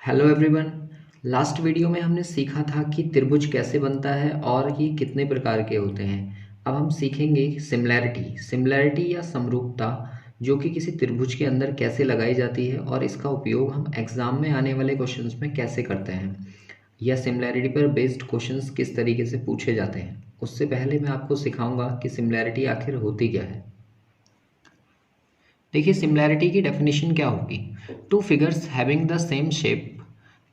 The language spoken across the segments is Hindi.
Hello everyone. लास्ट वीडियो में हमने सीखा था कि त्रिभुज कैसे बनता है और ये कितने प्रकार के होते हैं। अब हम सीखेंगे सिमिलैरिटी या समरूपता, जो कि किसी त्रिभुज के अंदर कैसे लगाई जाती है और इसका उपयोग हम एग्जाम में आने वाले क्वेश्चंस में कैसे करते हैं, या सिमिलैरिटी पर बेस्ड क्वेश्चंस किस तरीके से पूछे जाते हैं। उससे पहले मैं आपको सिखाऊंगा कि सिमिलैरिटी आखिर होती क्या है। देखिए, सिमिलैरिटी की डेफिनेशन क्या होगी। Two figures having the same shape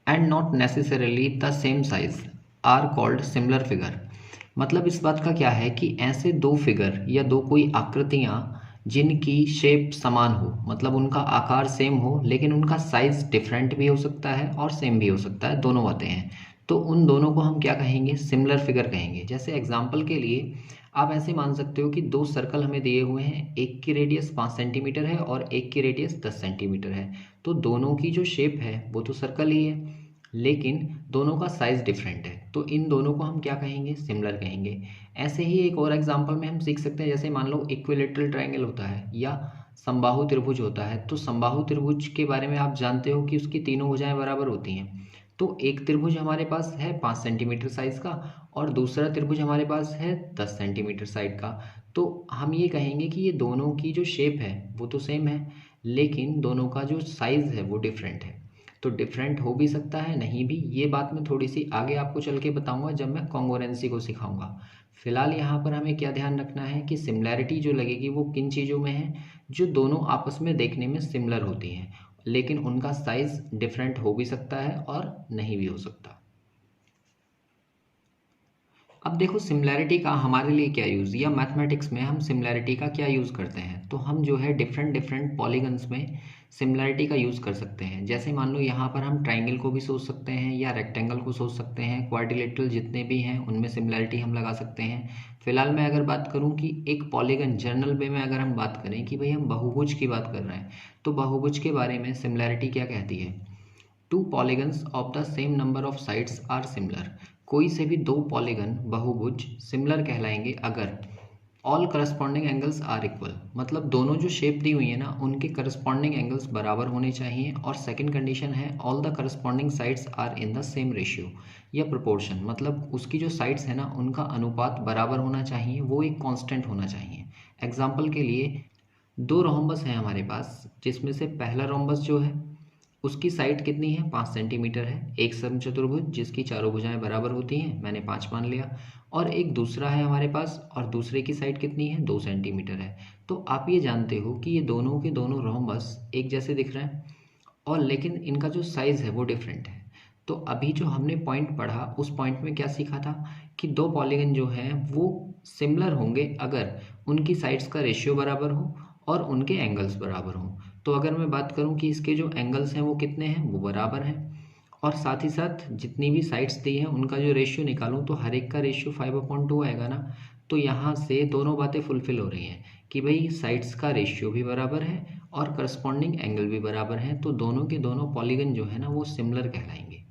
and not necessarily the same size are called similar figure. मतलब इस बात का क्या है कि ऐसे दो फिगर या दो कोई आकृतियां जिनकी शेप समान हो, मतलब उनका आकार सेम हो, लेकिन उनका साइज डिफरेंट भी हो सकता है और सेम भी हो सकता है, दोनों बातें हैं, तो उन दोनों को हम क्या कहेंगे, सिमिलर फिगर कहेंगे। जैसे एग्जाम्पल के लिए आप ऐसे मान सकते हो कि दो सर्कल हमें दिए हुए हैं, एक की रेडियस 5 सेंटीमीटर है और एक की रेडियस 10 सेंटीमीटर है। तो दोनों की जो शेप है वो तो सर्कल ही है, लेकिन दोनों का साइज डिफरेंट है, तो इन दोनों को हम क्या कहेंगे, सिमिलर कहेंगे। ऐसे ही एक और एग्जांपल में हम सीख सकते हैं, जैसे मान लो इक्विलेटरल ट्रायंगल होता है या समबाहु त्रिभुज होता है। तो समबाहु त्रिभुज के बारे में आप जानते हो कि उसकी तीनों भुजाएं बराबर होती हैं। तो एक त्रिभुज हमारे पास है 5 सेंटीमीटर साइज का और दूसरा त्रिभुज हमारे पास है 10 सेंटीमीटर साइड का। तो हम ये कहेंगे कि ये दोनों की जो शेप है वो तो सेम है, लेकिन दोनों का जो साइज है वो डिफरेंट है। तो डिफरेंट हो भी सकता है, नहीं भी, ये बात मैं थोड़ी सी आगे आपको चल के बताऊंगा जब मैं कॉन्ग्रुएंसी को सिखाऊंगा। फिलहाल यहाँ पर हमें क्या ध्यान रखना है कि सिमिलैरिटी जो लगेगी वो किन चीज़ों में है, जो दोनों आपस में देखने में सिमिलर होती हैं, लेकिन उनका साइज डिफरेंट हो भी सकता है और नहीं भी हो सकता। अब देखो, सिमिलैरिटी का हमारे लिए क्या यूज़, या मैथमेटिक्स में हम सिमिलैरिटी का क्या यूज़ करते हैं। तो हम जो है डिफरेंट डिफरेंट पॉलीगन्स में सिमिलैरिटी का यूज़ कर सकते हैं। जैसे मान लो यहाँ पर हम ट्राइंगल को भी सोच सकते हैं या रेक्टेंगल को सोच सकते हैं, क्वाड्रिलेटरल जितने भी हैं उनमें सिमिलैरिटी हम लगा सकते हैं। फिलहाल मैं अगर बात करूँ कि एक पॉलीगन जनरल वे में अगर हम बात करें कि भाई हम बहुभुज की बात कर रहे हैं, तो बहुभुज के बारे में सिमिलैरिटी क्या कहती है। Two polygons of the same number of sides are similar. कोई से भी दो पॉलीगन बहुभुज सिमिलर कहलाएंगे अगर all corresponding angles are equal, मतलब दोनों जो शेप दी हुई है ना उनके करस्पॉन्डिंग एंगल्स बराबर होने चाहिए। और सेकंड कंडीशन है all the corresponding sides are in the same ratio या प्रोपोर्शन, मतलब उसकी जो साइड्स है ना उनका अनुपात बराबर होना चाहिए, वो एक कांस्टेंट होना चाहिए। एग्जाम्पल के लिए दो रोम्बस हैं हमारे पास, जिसमें से पहला रोम्बस जो है उसकी साइड कितनी है, 5 सेंटीमीटर है। एक समचतुर्भुज जिसकी चारों भुजाएं बराबर होती हैं, मैंने 5 मान लिया। और एक दूसरा है हमारे पास और दूसरे की साइड कितनी है, 2 सेंटीमीटर है। तो आप ये जानते हो कि ये दोनों के दोनों रोम्बस एक जैसे दिख रहे हैं, और लेकिन इनका जो साइज़ है वो डिफरेंट है। तो अभी जो हमने पॉइंट पढ़ा उस पॉइंट में क्या सीखा था कि दो पॉलीगन जो हैं वो सिमिलर होंगे अगर उनकी साइड्स का रेशियो बराबर हो और उनके एंगल्स बराबर हों। तो अगर मैं बात करूं कि इसके जो एंगल्स हैं वो कितने हैं, वो बराबर हैं, और साथ ही साथ जितनी भी साइड्स दी हैं उनका जो रेशियो निकालूं तो हर एक का रेशियो 5/2 आएगा ना। तो यहाँ से दोनों बातें फुलफिल हो रही हैं कि भाई साइड्स का रेशियो भी बराबर है और करस्पॉन्डिंग एंगल भी बराबर हैं, तो दोनों के दोनों पॉलीगन जो है ना वो सिमिलर कहलाएंगे।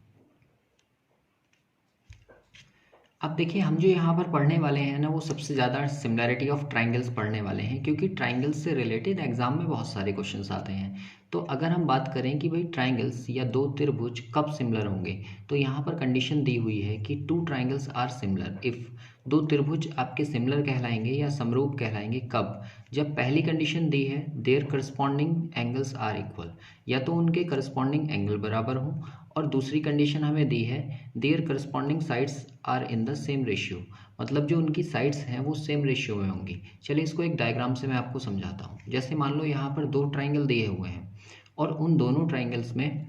अब देखिए, हम जो यहाँ पर पढ़ने वाले हैं ना वो सबसे ज़्यादा सिमिलैरिटी ऑफ ट्राइंगल्स पढ़ने वाले हैं, क्योंकि ट्राइंगल्स से रिलेटेड एग्जाम में बहुत सारे क्वेश्चंस आते हैं। तो अगर हम बात करें कि भाई ट्राइंगल्स या दो त्रिभुज कब सिमिलर होंगे, तो यहाँ पर कंडीशन दी हुई है कि two triangles are similar if, दो त्रिभुज आपके सिमिलर कहलाएंगे या समरूप कहलाएंगे कब, जब पहली कंडीशन दी है their corresponding angles are equal, या तो उनके करस्पॉन्डिंग एंगल बराबर हों, और दूसरी कंडीशन हमें दी है their corresponding sides are in the same ratio, मतलब जो उनकी साइड्स हैं वो सेम रेशियो में होंगी। चलिए इसको एक डायग्राम से मैं आपको समझाता हूँ। जैसे मान लो यहाँ पर दो ट्राइंगल दिए हुए हैं और उन दोनों ट्राइंगल्स में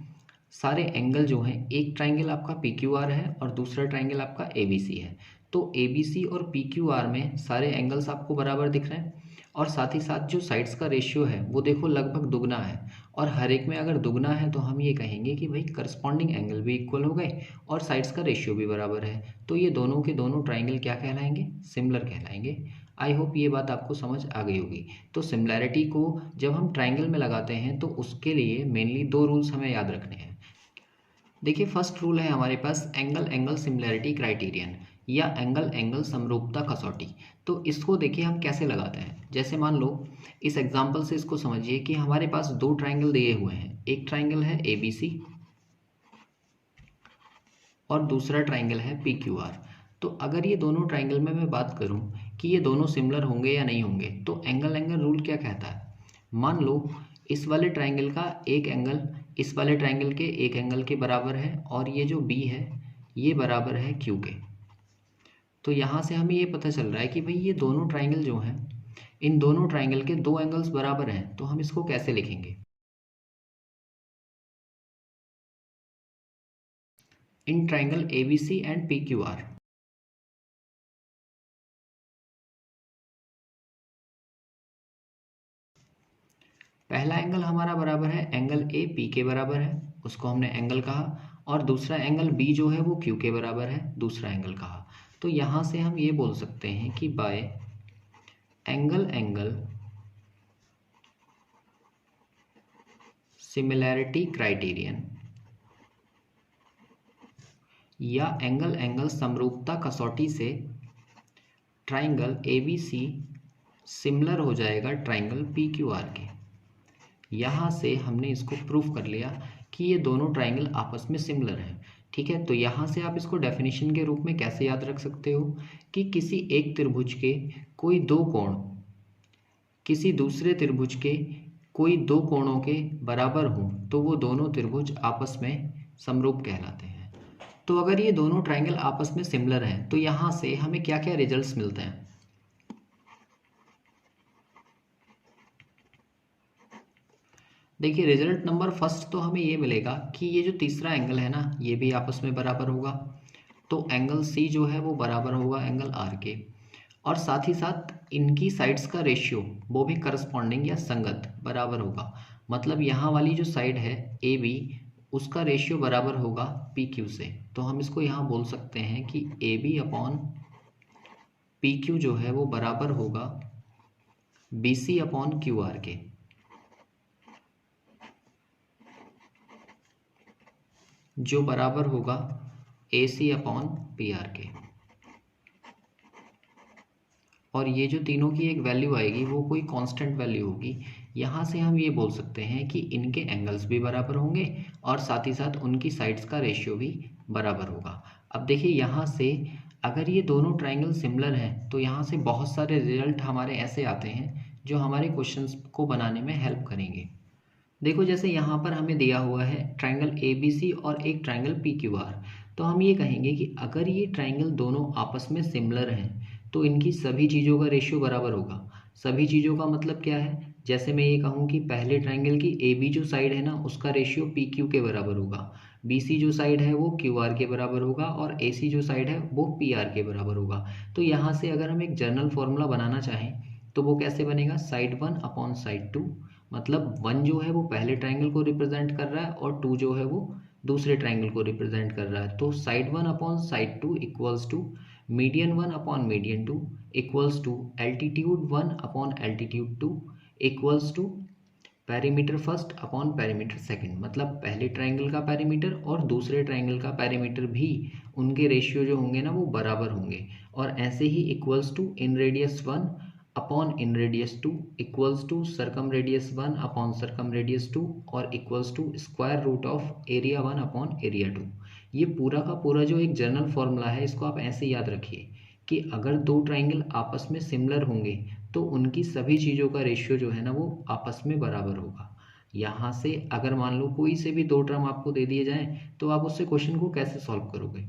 सारे एंगल जो हैं, एक ट्राइंगल आपका पी क्यू आर है और दूसरा ट्राइंगल आपका ए बी सी है। तो ए बी सी और पी क्यू आर में सारे एंगल्स आपको बराबर दिख रहे हैं, और साथ ही साथ जो साइड्स का रेशियो है वो देखो लगभग दुगना है, और हर एक में अगर दुगना है तो हम ये कहेंगे कि भाई करस्पॉन्डिंग एंगल भी इक्वल हो गए और साइड्स का रेशियो भी बराबर है। तो ये दोनों के दोनों ट्राइंगल क्या कहलाएंगे, सिमिलर कहलाएंगे। आई होप ये बात आपको समझ आ गई होगी। तो सिमिलैरिटी को जब हम ट्राइंगल में लगाते हैं तो उसके लिए मेनली दो रूल्स हमें याद रखने हैं। देखिए, फर्स्ट रूल है हमारे पास एंगल एंगल सिमिलैरिटी क्राइटेरियन, या एंगल एंगल समरूपता कसौटी। तो इसको देखिए हम कैसे लगाते हैं। जैसे मान लो इस एग्जांपल से इसको समझिए कि हमारे पास दो ट्राइंगल दिए हुए हैं, एक ट्राइंगल है ए बी सी और दूसरा ट्राइंगल है पी क्यू आर। तो अगर ये दोनों ट्राइंगल में मैं बात करूं कि ये दोनों सिमिलर होंगे या नहीं होंगे, तो एंगल एंगल रूल क्या कहता है। मान लो इस वाले ट्राइंगल का एक एंगल इस वाले ट्राइंगल के एक एंगल के बराबर है और ये जो बी है ये बराबर है क्यू के। तो यहाँ से हमें ये पता चल रहा है कि भाई ये दोनों ट्राइंगल जो हैं, इन दोनों ट्राइंगल के दो एंगल्स बराबर हैं। तो हम इसको कैसे लिखेंगे, in triangle A B C and P Q R. पहला एंगल हमारा बराबर है एंगल ए पी के बराबर है, उसको हमने एंगल कहा। और दूसरा एंगल बी जो है वो क्यू के बराबर है, दूसरा एंगल कहा। तो यहाँ से हम ये बोल सकते हैं कि by angle angle similarity criterion या एंगल एंगल समरूपता कसौटी से triangle A B C similar हो जाएगा ट्राइंगल पी क्यू आर के। यहाँ से हमने इसको प्रूफ कर लिया कि ये दोनों ट्राइंगल आपस में सिमिलर हैं। ठीक है, तो यहाँ से आप इसको डेफिनेशन के रूप में कैसे याद रख सकते हो कि किसी एक त्रिभुज के कोई दो कोण किसी दूसरे त्रिभुज के कोई दो कोणों के बराबर हों तो वो दोनों त्रिभुज आपस में समरूप कहलाते हैं। तो अगर ये दोनों ट्राइंगल आपस में सिमिलर हैं तो यहाँ से हमें क्या क्या रिजल्ट्स मिलते हैं। देखिए रिजल्ट नंबर फर्स्ट तो हमें ये मिलेगा कि ये जो तीसरा एंगल है ना ये भी आपस में बराबर होगा। तो एंगल सी जो है वो बराबर होगा एंगल आर के, और साथ ही साथ इनकी साइड्स का रेशियो वो भी करस्पॉन्डिंग या संगत बराबर होगा। मतलब यहाँ वाली जो साइड है ए बी उसका रेशियो बराबर होगा पी क्यू से। तो हम इसको यहाँ बोल सकते हैं कि A B upon P Q जो है वो बराबर होगा B C upon Q R के, जो बराबर होगा A C upon P R के। और ये जो तीनों की एक वैल्यू आएगी वो कोई कांस्टेंट वैल्यू होगी। यहाँ से हम ये बोल सकते हैं कि इनके एंगल्स भी बराबर होंगे और साथ ही साथ उनकी साइड्स का रेशियो भी बराबर होगा। अब देखिए यहाँ से अगर ये दोनों ट्राइंगल सिमिलर हैं तो यहाँ से बहुत सारे रिजल्ट हमारे ऐसे आते हैं जो हमारे क्वेश्चंस को बनाने में हेल्प करेंगे। देखो जैसे यहाँ पर हमें दिया हुआ है ट्राइंगल ए बी सी और एक ट्राइंगल पी क्यू आर। तो हम ये कहेंगे कि अगर ये ट्राइंगल दोनों आपस में सिमिलर हैं तो इनकी सभी चीज़ों का रेशियो बराबर होगा। सभी चीज़ों का मतलब क्या है, जैसे मैं ये कहूँ कि पहले ट्राइंगल की ए बी जो साइड है ना उसका रेशियो पी क्यू के बराबर होगा, बी सी जो साइड है वो क्यू आर के बराबर होगा और ए सी जो साइड है वो पी आर के बराबर होगा। तो यहाँ से अगर हम एक जनरल फॉर्मूला बनाना चाहें तो वो कैसे बनेगा, side one upon side two. मतलब वन जो है वो पहले ट्राइंगल को रिप्रेजेंट कर रहा है और टू जो है वो दूसरे ट्राइंगल को रिप्रेजेंट कर रहा है। तो side one upon side two equals to median one upon median two equals to altitude one upon altitude two equals to perimeter first upon perimeter second. मतलब पहले ट्राइंगल का पेरीमीटर और दूसरे ट्राइंगल का पेरीमीटर भी उनके रेशियो जो होंगे ना वो बराबर होंगे। और ऐसे ही equals to inradius one upon inradius two equals to circumradius one upon circumradius two और equals to square root of area one upon area two. ये पूरा का पूरा जो एक जनरल फॉर्मूला है इसको आप ऐसे याद रखिए कि अगर दो ट्राइंगल आपस में सिमिलर होंगे तो उनकी सभी चीज़ों का रेशियो जो है ना वो आपस में बराबर होगा। यहाँ से अगर मान लो कोई से भी दो टर्म आपको दे दिए जाएं तो आप उससे क्वेश्चन को कैसे सॉल्व करोगे।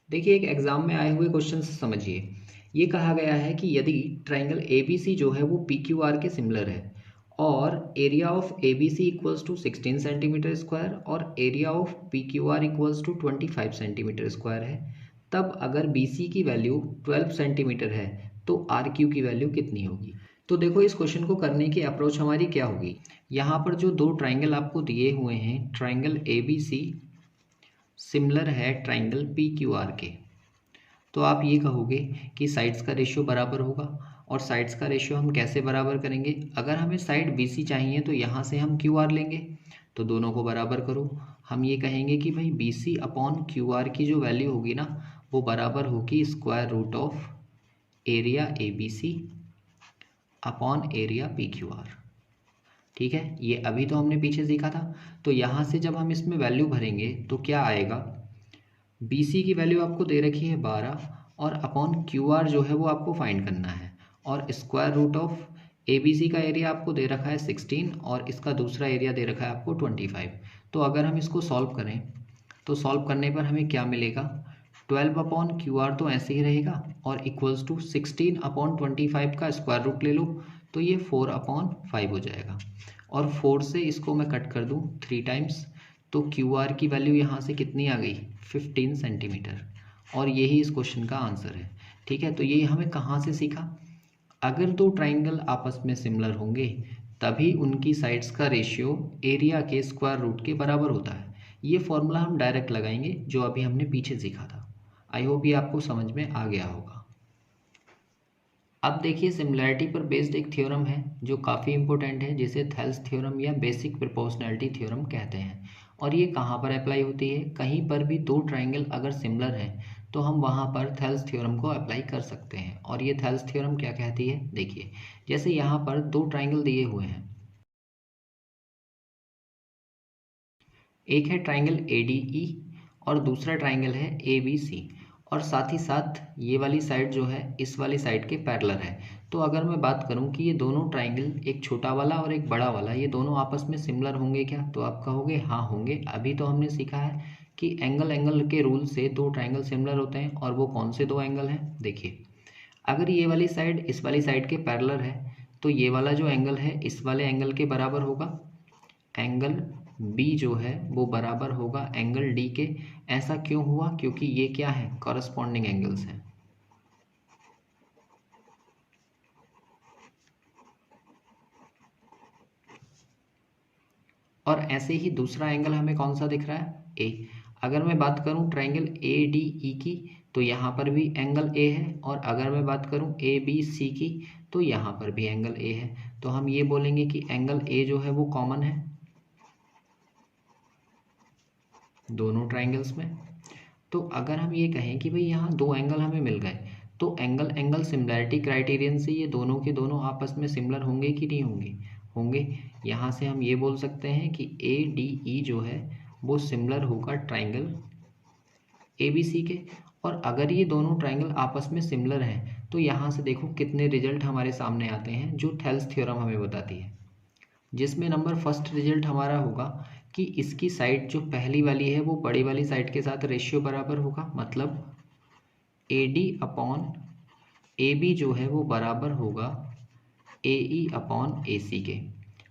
देखिए एक एग्जाम में आए हुए क्वेश्चन से समझिए। ये कहा गया है कि यदि ट्राइंगल ए बी सी जो है वो पी क्यू आर के सिमिलर है और area of A B C equals to 16 centimetre square और area of P Q R equals to 25 centimetre square है, तब अगर बी सी की वैल्यू 12 सेंटीमीटर है तो आर क्यू की वैल्यू कितनी होगी। तो देखो इस क्वेश्चन को करने की अप्रोच हमारी क्या होगी। यहाँ पर जो दो ट्राइंगल आपको दिए हुए हैं triangle A B C similar है ट्राइंगल पी क्यू आर के, तो आप ये कहोगे कि साइड्स का रेशियो बराबर होगा। और साइड्स का रेशियो हम कैसे बराबर करेंगे, अगर हमें साइड बी सी चाहिए तो यहाँ से हम क्यू आर लेंगे, तो दोनों को बराबर करो। हम ये कहेंगे कि भाई B C upon Q R की जो वैल्यू होगी ना वो बराबर होगी square root of area A B C upon area P Q R. ठीक है, ये अभी तो हमने पीछे सीखा था। तो यहाँ से जब हम इसमें वैल्यू भरेंगे तो क्या आएगा, BC की वैल्यू आपको दे रखी है 12 और अपॉन QR जो है वो आपको फाइंड करना है, और स्क्वायर रूट ऑफ ABC का एरिया आपको दे रखा है 16 और इसका दूसरा एरिया दे रखा है आपको 25। तो अगर हम इसको सॉल्व करें तो सॉल्व करने पर हमें क्या मिलेगा, 12 अपॉन QR तो ऐसे ही रहेगा और इक्वल्स टू 16 अपॉन 25 का स्क्वायर रूट ले लो तो ये 4 अपॉन 5 हो जाएगा, और 4 से इसको मैं कट कर दूँ 3 टाइम्स तो QR की वैल्यू यहाँ से कितनी आ गई, 15 सेंटीमीटर, और यही इस क्वेश्चन का आंसर है। ठीक है, तो ये हमें कहाँ से सीखा, अगर दो ट्राइंगल आपस में सिमिलर होंगे तभी उनकी साइड्स का रेशियो एरिया के स्क्वायर रूट के बराबर होता है। ये फॉर्मूला हम डायरेक्ट लगाएंगे जो अभी हमने पीछे सीखा था। आई होप ये आपको समझ में आ गया होगा। अब देखिए सिमिलैरिटी पर बेस्ड एक थ्योरम है जो काफ़ी इंपॉर्टेंट है, जिसे थेल्स थ्योरम या बेसिक प्रोपोर्शनैलिटी थ्योरम कहते हैं। और ये कहाँ पर अप्लाई होती है, कहीं पर भी दो ट्राइंगल अगर सिमिलर हैं तो हम वहाँ पर थेल्स थ्योरम को अप्लाई कर सकते हैं। और ये थेल्स थ्योरम क्या कहती है, देखिए जैसे यहाँ पर दो ट्राइंगल दिए हुए हैं, एक है ट्राइंगल ADE और दूसरा ट्राइंगल है ABC, और साथ ही साथ ये वाली साइड जो है इस वाली साइड के पैरेलल है। तो अगर मैं बात करूं कि ये दोनों ट्राइंगल, एक छोटा वाला और एक बड़ा वाला, ये दोनों आपस में सिमिलर होंगे क्या, तो आप कहोगे हाँ होंगे। अभी तो हमने सीखा है कि एंगल के रूल से दो ट्राइंगल सिमिलर होते हैं, और वो कौन से दो एंगल हैं, देखिए अगर ये वाली साइड इस वाली साइड के पैरेलल है तो ये वाला जो एंगल है इस वाले एंगल के बराबर होगा, एंगल B जो है वो बराबर होगा एंगल D के। ऐसा क्यों हुआ, क्योंकि ये क्या है, कॉरस्पॉन्डिंग एंगल्स हैं। और ऐसे ही दूसरा एंगल हमें कौन सा दिख रहा है, A। अगर मैं बात करूं ट्राइंगल ADE की तो यहाँ पर भी एंगल A है, और अगर मैं बात करूं ABC की तो यहाँ पर भी एंगल A है। तो हम ये बोलेंगे कि एंगल A जो है वो कॉमन है दोनों ट्राइंगल्स में। तो अगर हम ये कहें कि भाई यहाँ दो एंगल हमें मिल गए तो एंगल सिमिलैरिटी क्राइटेरियन से ये दोनों के दोनों आपस में सिमिलर होंगे कि नहीं होंगे, होंगे। यहाँ से हम ये बोल सकते हैं कि ADE जो है वो सिमिलर होगा ट्राइंगल ABC के। और अगर ये दोनों ट्राइंगल आपस में सिमिलर हैं तो यहाँ से देखो कितने रिजल्ट हमारे सामने आते हैं जो थेल्स थ्योरम हमें बताती है, जिसमें नंबर फर्स्ट रिजल्ट हमारा होगा कि इसकी साइड जो पहली वाली है वो बड़ी वाली साइड के साथ रेशियो बराबर होगा, मतलब AD अपॉन AB जो है वो बराबर होगा AE अपॉन AC के।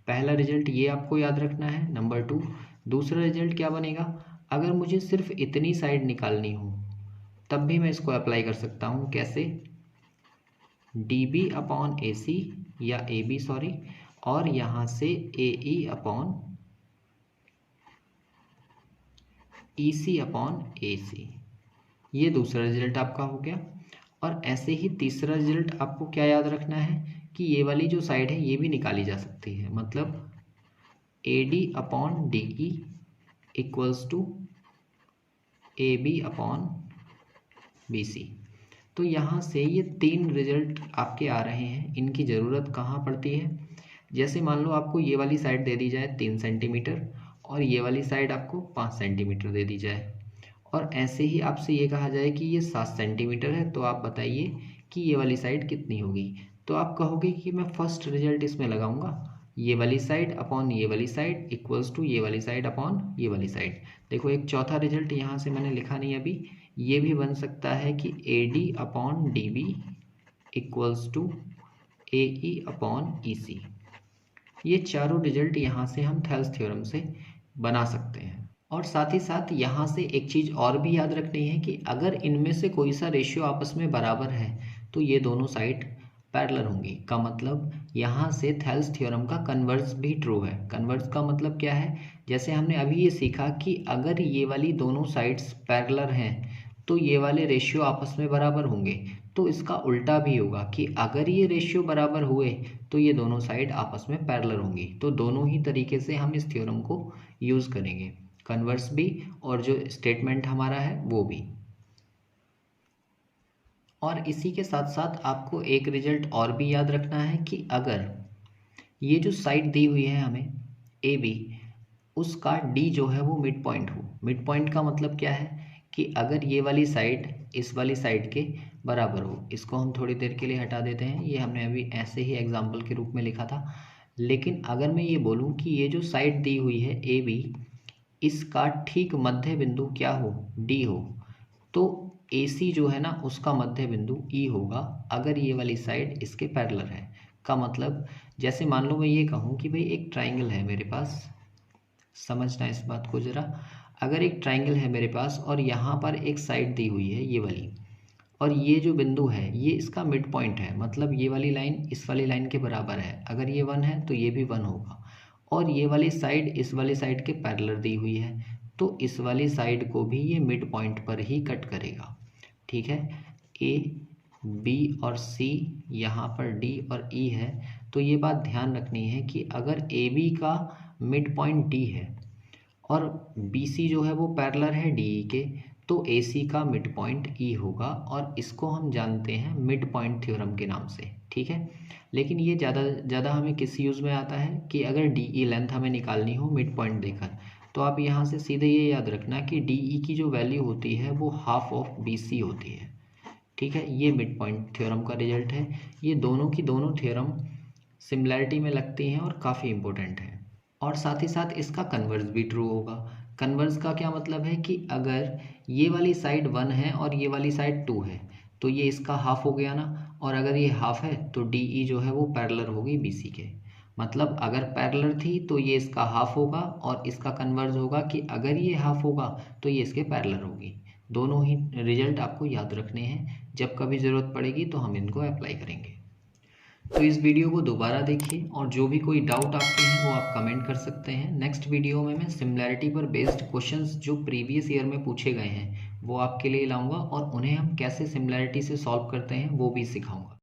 पहला रिजल्ट ये आपको याद रखना है। नंबर 2, दूसरा रिजल्ट क्या बनेगा, अगर मुझे सिर्फ इतनी साइड निकालनी हो तब भी मैं इसको अप्लाई कर सकता हूँ, कैसे, DB अपॉन AC या AB सॉरी, और यहाँ से AE upon EC upon AC। ये दूसरा रिजल्ट आपका हो गया। और ऐसे ही तीसरा रिजल्ट आपको क्या याद रखना है कि ये वाली जो साइड है ये भी निकाली जा सकती है, मतलब AD upon DE equals to AB upon BC। तो यहाँ से ये तीन रिजल्ट आपके आ रहे हैं। इनकी ज़रूरत कहाँ पड़ती है, जैसे मान लो आपको ये वाली साइड दे दी जाए 3 सेंटीमीटर और ये वाली साइड आपको 5 सेंटीमीटर दे दी जाए, और ऐसे ही आपसे ये कहा जाए कि ये 7 सेंटीमीटर है, तो आप बताइए कि ये वाली साइड कितनी होगी। तो आप कहोगे कि मैं फर्स्ट रिजल्ट इसमें लगाऊंगा, ये वाली साइड अपॉन ये वाली साइड इक्वल्स टू ये वाली साइड अपॉन ये वाली साइड। देखो एक चौथा रिजल्ट यहाँ से मैंने लिखा नहीं अभी, ये भी बन सकता है कि AD upon DB equals to AE upon EC। ये चारों रिजल्ट यहाँ से हम थेल्स थ्योरम से बना सकते हैं। और साथ ही साथ यहाँ से एक चीज़ और भी याद रखनी है कि अगर इनमें से कोई सा रेशियो आपस में बराबर है तो ये दोनों साइड पैरेलल होंगी। का मतलब यहाँ से थेल्स थ्योरम का कन्वर्स भी ट्रू है। कन्वर्स का मतलब क्या है, जैसे हमने अभी ये सीखा कि अगर ये वाली दोनों साइड्स पैरेलल हैं तो ये वाले रेशियो आपस में बराबर होंगे। तो इसका उल्टा भी होगा कि अगर ये रेशियो बराबर हुए तो ये दोनों साइड आपस में पैरेलल होंगी। तो दोनों ही तरीके से हम इस थ्योरम को यूज़ करेंगे, कन्वर्स भी और जो स्टेटमेंट हमारा है वो भी। और इसी के साथ साथ आपको एक रिजल्ट और भी याद रखना है कि अगर ये जो साइड दी हुई है हमें AB, उसका D जो है वो मिड पॉइंट हो। मिड पॉइंट का मतलब क्या है कि अगर ये वाली साइड इस वाली साइड के बराबर हो। इसको हम थोड़ी देर के लिए हटा देते हैं, ये हमने अभी ऐसे ही एग्जाम्पल के रूप में लिखा था। लेकिन अगर मैं ये बोलूँ कि ये जो साइड दी हुई है ए बी, इसका ठीक मध्य बिंदु क्या हो, डी हो, तो ए सी जो है ना उसका मध्य बिंदु ई होगा अगर ये वाली साइड इसके पैरेलल है। का मतलब जैसे मान लो मैं ये कहूँ कि भाई एक ट्राइंगल है मेरे पास, समझना इस बात को ज़रा। अगर एक ट्राइंगल है मेरे पास और यहाँ पर एक साइड दी हुई है ये वाली, और ये जो बिंदु है ये इसका मिड पॉइंट है, मतलब ये वाली लाइन इस वाली लाइन के बराबर है। अगर ये 1 है तो ये भी 1 होगा, और ये वाली साइड इस वाली साइड के पैरेलल दी हुई है, तो इस वाली साइड को भी ये मिड पॉइंट पर ही कट करेगा। ठीक है, ए बी और सी, यहाँ पर डी और ई है। तो ये बात ध्यान रखनी है कि अगर ए बी का मिड पॉइंट डी है और बी सी जो है वो पैरेलल है डी ई के, तो ए सी का मिड पॉइंट ई होगा, और इसको हम जानते हैं मिड पॉइंट थ्योरम के नाम से। ठीक है, लेकिन ये ज़्यादा हमें किस यूज़ में आता है कि अगर डी ई लेंथ हमें निकालनी हो मिड पॉइंट देकर, तो आप यहाँ से सीधे ये याद रखना कि डी ई की जो वैल्यू होती है वो हाफ ऑफ बी सी होती है। ठीक है, ये मिड पॉइंट थ्योरम का रिजल्ट है। ये दोनों की दोनों थ्योरम सिमिलैरिटी में लगती हैं और काफ़ी इंपॉर्टेंट है। और साथ ही साथ इसका कन्वर्स भी ट्रू होगा। कन्वर्स का क्या मतलब है कि अगर ये वाली साइड 1 है और ये वाली साइड 2 है, तो ये इसका हाफ हो गया ना, और अगर ये हाफ है तो डी ई जो है वो पैरेलल होगी बी सी के। मतलब अगर पैरेलल थी तो ये इसका हाफ होगा, और इसका कन्वर्स होगा कि अगर ये हाफ होगा तो ये इसके पैरेलल होगी। दोनों ही रिजल्ट आपको याद रखने हैं, जब कभी ज़रूरत पड़ेगी तो हम इनको अप्लाई करेंगे। तो इस वीडियो को दोबारा देखिए, और जो भी कोई डाउट आपके हैं वो आप कमेंट कर सकते हैं। नेक्स्ट वीडियो में मैं सिमिलैरिटी पर बेस्ड क्वेश्चंस जो प्रीवियस ईयर में पूछे गए हैं वो आपके लिए लाऊंगा, और उन्हें हम कैसे सिमिलैरिटी से सॉल्व करते हैं वो भी सिखाऊंगा।